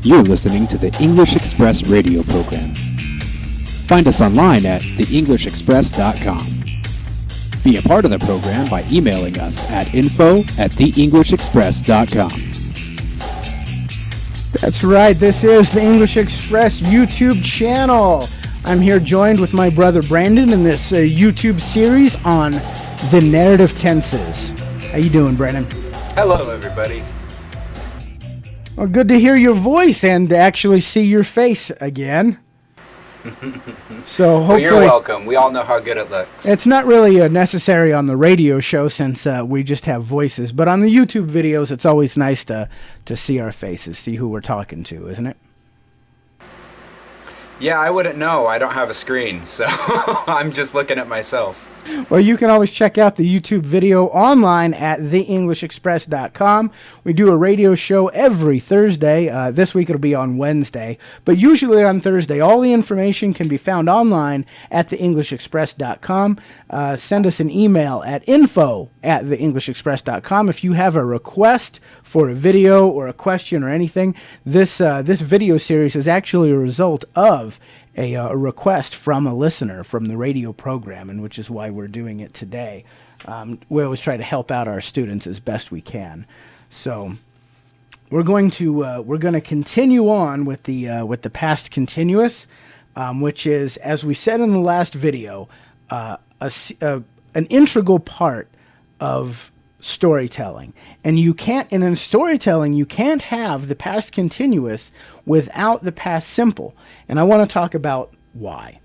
You're listening to the English Express radio program. Find us online at theenglishexpress.com. Be a part of the program by emailing us at info@theenglishexpress.com. That's right, this is the English Express YouTube channel. I'm here joined with my brother Brandon in this YouTube series on the narrative tenses. How you doing, Brandon? Hello, everybody. Well, good to hear your voice and to actually see your face again. So hopefully, well, you're welcome. We all know how good it looks. It's not really necessary on the radio show since we just have voices, but on the YouTube videos, it's always nice to see our faces, see who we're talking to, isn't it? Yeah, I wouldn't know. I don't have a screen, so I'm just looking at myself. Well, you can always check out the YouTube video online at theenglishexpress.com. We do a radio show every Thursday. This week it'll be on Wednesday, but usually on Thursday. All the information can be found online at theenglishexpress.com. Send us an email at info@theenglishexpress.com if you have a request for a video or a question or anything. This video series is actually a result of a request from a listener from the radio program, and which is why we're doing it today. We always try to help out our students as best we can. So we're going to continue on with the past continuous, which is, as we said in the last video, an integral part of storytelling. And in storytelling, you can't have the past continuous without the past simple. And I want to talk about why.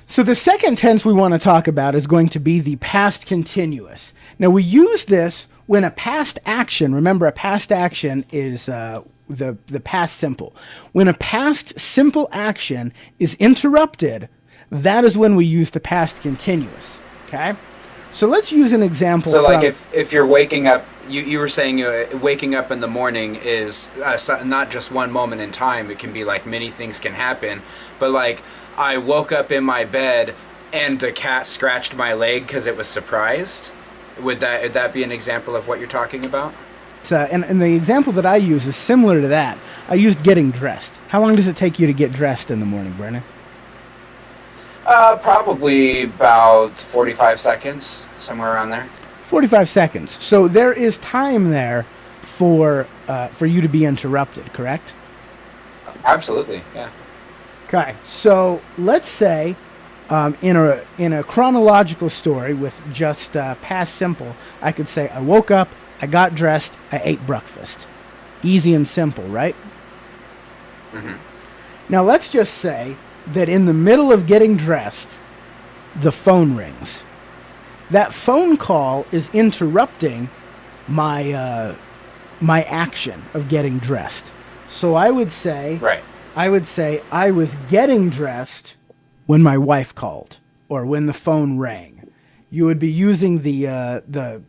So the second tense we want to talk about is going to be the past continuous. Now we use this when a past action, remember a past action is the past simple. When a past simple action is interrupted, that is when we use the past continuous, okay? So let's use an example. So like if you're waking up, you were saying waking up in the morning is not just one moment in time. It can be like many things can happen. But like I woke up in my bed and the cat scratched my leg because it was surprised. Would that be an example of what you're talking about? And the example that I use is similar to that. I used getting dressed. How long does it take you to get dressed in the morning, Brennan? Probably about 45 seconds, somewhere around there. 45 seconds. So there is time there for you to be interrupted, correct? Absolutely, yeah. Okay, so let's say in a chronological story with just past simple, I could say I woke up, I got dressed, I ate breakfast. Easy and simple, right? Mm-hmm. Now let's just say that in the middle of getting dressed, the phone rings. That phone call is interrupting my action of getting dressed. So I would say, right. I was getting dressed when my wife called or when the phone rang. You would be using the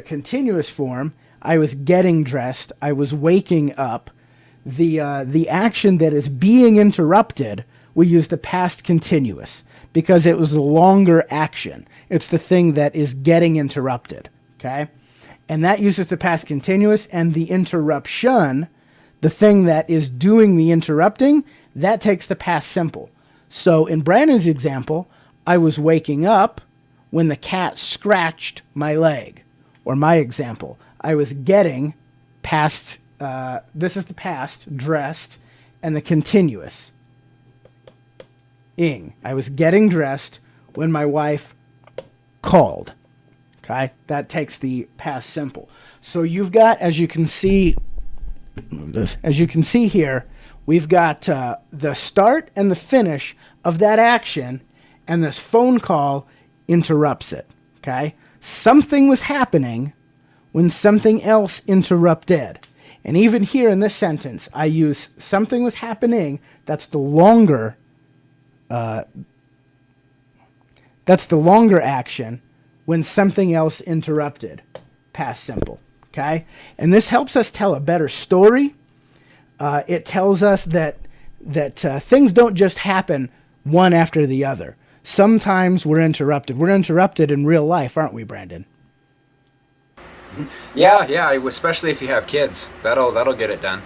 continuous form. I was getting dressed. I was waking up. The action that is being interrupted, we use the past continuous because it was the longer action. It's the thing that is getting interrupted, okay? And that uses the past continuous, and the interruption, the thing that is doing the interrupting, that takes the past simple. So in Brandon's example, I was waking up when the cat scratched my leg. Or my example, I was getting past, this is the past, dressed, and the continuous. I was getting dressed when my wife called. Okay, that takes the past simple. So you've got, as you can see here, we've got the start and the finish of that action, and this phone call interrupts it. Okay, something was happening when something else interrupted. And even here in this sentence, I use something was happening. That's the longer action when something else interrupted. Past simple. Okay? And this helps us tell a better story. It tells us that things don't just happen one after the other. Sometimes we're interrupted. We're interrupted in real life, aren't we, Brandon? Yeah, especially if you have kids. That'll get it done.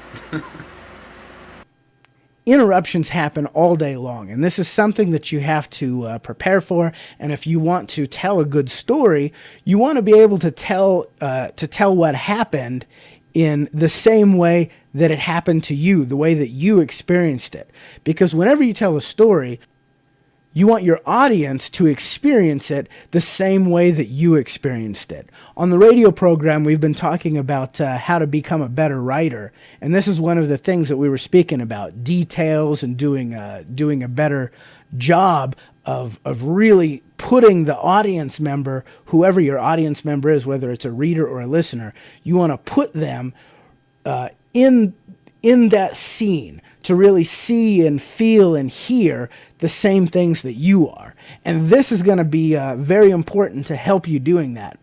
interruptions happen all day long, and this is something that you have to prepare for. And if you want to tell a good story, you want to be able to tell what happened in the same way that it happened to you, the way that you experienced it. Because whenever you tell a story, you want your audience to experience it the same way that you experienced it. On the radio program, we've been talking about how to become a better writer, and this is one of the things that we were speaking about: details and doing a better job of really putting the audience member, whoever your audience member is, whether it's a reader or a listener, you want to put them in that scene to really see and feel and hear the same things that you are. And this is going to be very important to help you doing that,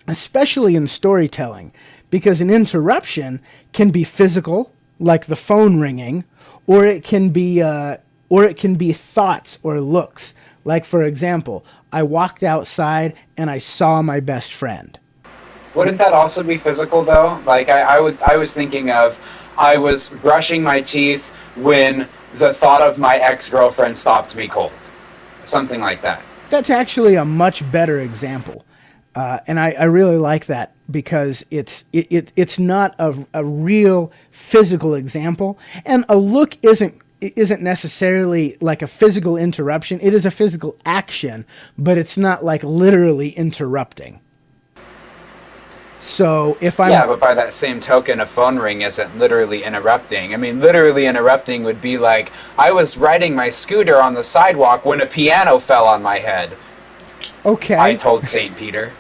especially in storytelling, because an interruption can be physical, like the phone ringing, or it can be thoughts or looks. Like, for example, I walked outside and I saw my best friend. Wouldn't that also be physical, though? Like, I was thinking of, I was brushing my teeth when the thought of my ex-girlfriend stopped me cold. Something like that. That's actually a much better example. And I really like that, because it's not a real physical example. And a look isn't necessarily like a physical interruption. It is a physical action, but it's not like literally interrupting. So if I'm... Yeah, but by that same token, a phone ring isn't literally interrupting. I mean, literally interrupting would be like, I was riding my scooter on the sidewalk when a piano fell on my head. Okay. I told St. Peter.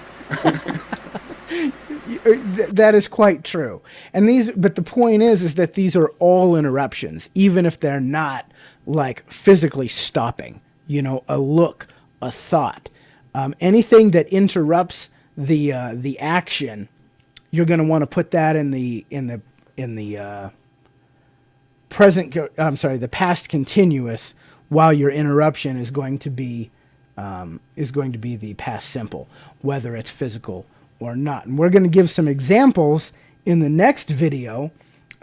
That is quite true. And but the point is that these are all interruptions, even if they're not like physically stopping. You know, a look, a thought, anything that interrupts the action. You're going to want to put that in the the past continuous, while your interruption is going to be the past simple, whether it's physical or not. And we're going to give some examples in the next video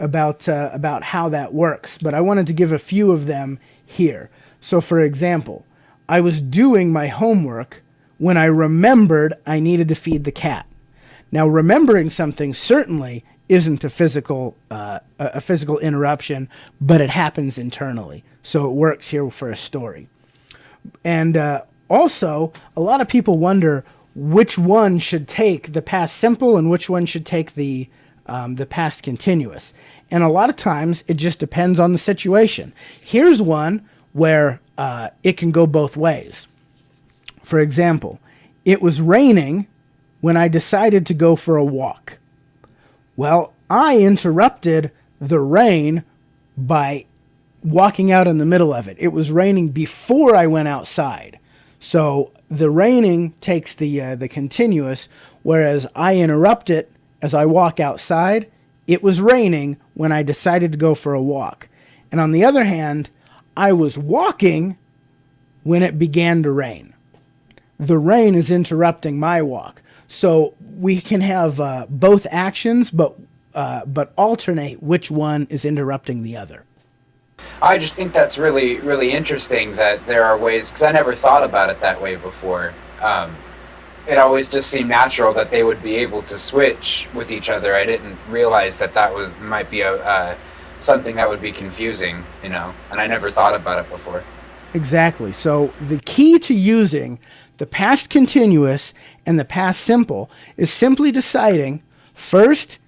about how that works. But I wanted to give a few of them here. So, for example, I was doing my homework when I remembered I needed to feed the cat. Now, remembering something certainly isn't a physical interruption, but it happens internally. So it works here for a story. And also, a lot of people wonder which one should take the past simple and which one should take the past continuous. And a lot of times, it just depends on the situation. Here's one where it can go both ways. For example, it was raining when I decided to go for a walk. Well, I interrupted the rain by walking out in the middle of it. It was raining before I went outside. So the raining takes the continuous, whereas I interrupt it as I walk outside. It was raining when I decided to go for a walk. And on the other hand, I was walking when it began to rain. The rain is interrupting my walk. So we can have both actions, but alternate which one is interrupting the other. I just think that's really, really interesting that there are ways, because I never thought about it that way before. It always just seemed natural that they would be able to switch with each other. I didn't realize that might be something that would be confusing, and I never thought about it before. Exactly. So the key to using the past continuous and the past simple is simply deciding, first,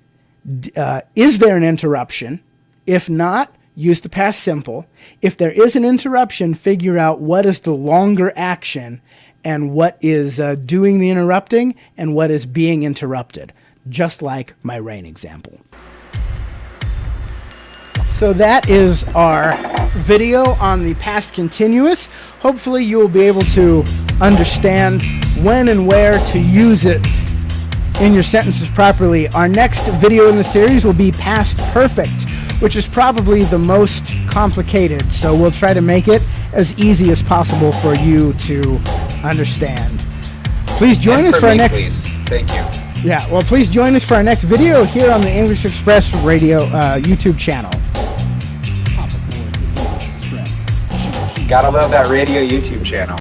is there an interruption? If not, use the past simple. If there is an interruption, figure out what is the longer action and what is doing the interrupting and what is being interrupted, just like my rain example. So that is our video on the past continuous. Hopefully you will be able to understand when and where to use it in your sentences properly. Our next video in the series will be past perfect, which is probably the most complicated. So we'll try to make it as easy as possible for you to understand. Please join us for our next... Please. Thank you. Yeah, well, please join us for our next video here on the English Express Radio YouTube channel. Gotta love that radio YouTube channel.